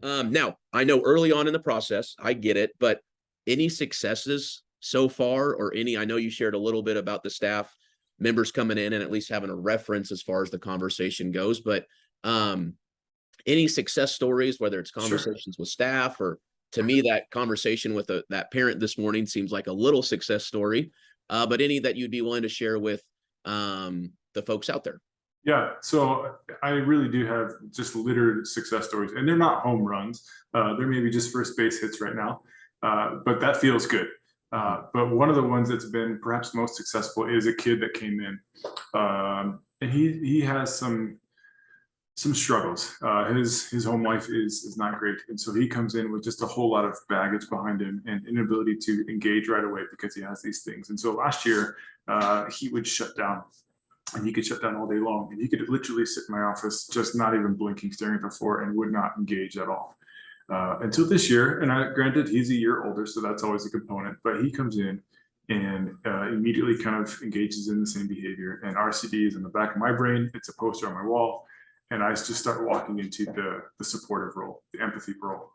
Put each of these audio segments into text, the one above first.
Now, I know early on in the process, I get it, but any successes so far, or any, I know you shared a little bit about the staff members coming in and at least having a reference as far as the conversation goes, but any success stories, whether it's Sure. conversations with staff or to me, that conversation with that parent this morning seems like a little success story, but any that you'd be willing to share with the folks out there. Yeah, so I really do have just littered success stories, and they're not home runs. They're maybe just first base hits right now, but that feels good. But one of the ones that's been perhaps most successful is a kid that came in, and he has some struggles. His home life is not great, and so he comes in with just a whole lot of baggage behind him and inability to engage right away because he has these things. And so last year, he would shut down, and he could shut down all day long, and he could literally sit in my office just not even blinking, staring at the floor, and would not engage at all. Until this year, and granted he's a year older, so that's always a component, but he comes in and immediately kind of engages in the same behavior. And RCD is in the back of my brain. It's a poster on my wall. And I just start walking into the supportive role, the empathy role,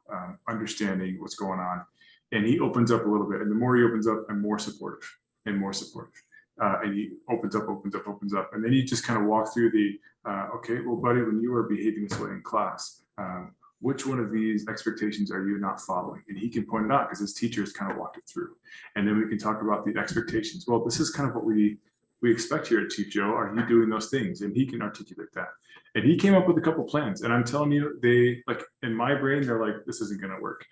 understanding what's going on. And he opens up a little bit. And the more he opens up, I'm more supportive and more supportive. And he opens up. And then you just kind of walk through okay, well, buddy, when you were behaving this way in class, which one of these expectations are you not following? And he can point it out because his teachers kind of walked it through. And then we can talk about the expectations. Well, this is kind of what we expect here at Chief Joe. Are you doing those things? And he can articulate that. And he came up with a couple plans. And I'm telling you, they, like, in my brain, they're like, this isn't going to work.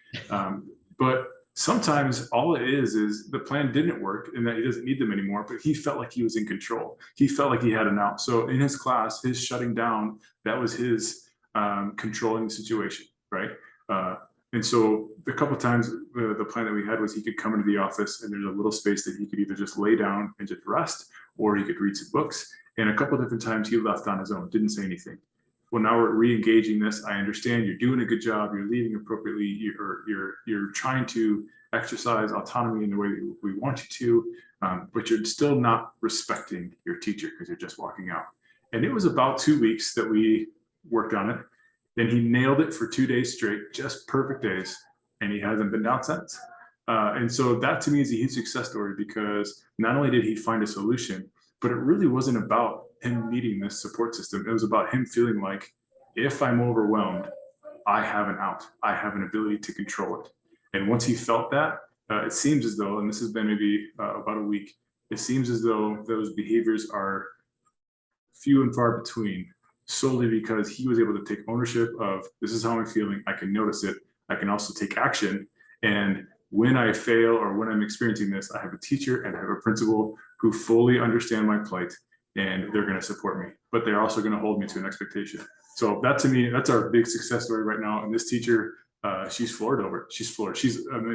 But sometimes all it is the plan didn't work and that he doesn't need them anymore, but he felt like he was in control. He felt like he had an out. So in his class, his shutting down, that was his controlling the situation, right? And so the couple of times the plan that we had was he could come into the office and there's a little space that he could either just lay down and just rest, or he could read some books. And a couple of different times he left on his own, didn't say anything. Well, now we're re-engaging this. I understand you're doing a good job. You're leading appropriately. You're trying to exercise autonomy in the way we want you to, but you're still not respecting your teacher because you're just walking out. And it was about 2 weeks that we worked on it. Then he nailed it for 2 days straight, just perfect days, and he hasn't been down since. And so that to me is a huge success story because not only did he find a solution, but it really wasn't about him needing this support system. It was about him feeling like, if I'm overwhelmed, I have an out. I have an ability to control it. And once he felt that, it seems as though, and this has been maybe about a week, it seems as though those behaviors are few and far between, solely because he was able to take ownership of, this is how I'm feeling. I can notice it. I can also take action. And when I fail or when I'm experiencing this, I have a teacher and I have a principal who fully understand my plight, and they're going to support me, but they're also going to hold me to an expectation. So that to me, that's our big success story right now. And this teacher, she's floored over it. She's floored.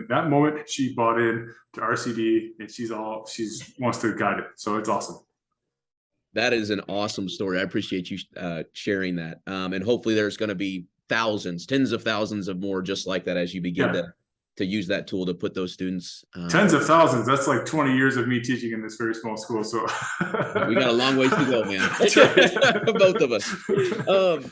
That moment she bought in to RCD, and she's wants to guide it. So it's awesome. That is an awesome story. I appreciate you sharing that. And hopefully there's going to be thousands, tens of thousands of more just like that as you begin to use that tool to put those students. Tens of thousands. That's like 20 years of me teaching in this very small school. So we got a long ways to go, man. That's right. Both of us.